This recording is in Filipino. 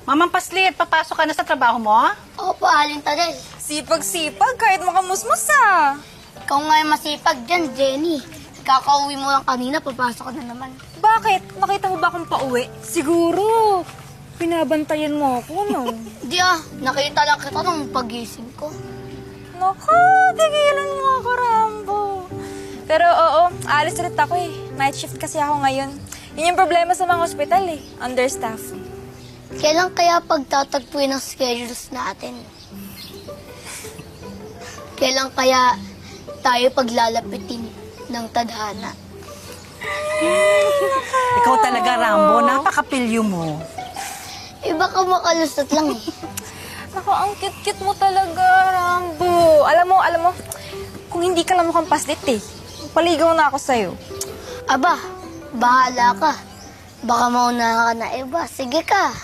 Mamang Paslit, papasok ka na sa trabaho mo? Opo, Aling Tadel. Sipag-sipag kahit makamusmus ah. Ikaw nga yung masipag dyan, Jenny. Kakauwi mo lang kanina, papasok ka na naman. Bakit? Nakita mo ba akong pauwi? Siguro. Pinabantayan mo ako, no? Di nakita lang kita nung pagising ko. Naku, tigilan mo ako, Rambo. Pero oo, alis ulit ako eh. Night shift kasi ako ngayon. Yun yung problema sa mga ospital eh. Understaff. Kailan kaya pagtatagpuin ang schedules natin? Kailan kaya tayo paglalapitin ng tadhana? Ikaw talaga, Rambo. Napakapilyo mo. Baka makalusot lang eh. Naku, ang cute-cute mo talaga, Rambo. Alam mo, kung hindi ka lang mukhang paslit eh, paligaw na ako sa'yo. Aba, bahala ka. Baka mauna ka na iba. Sige ka.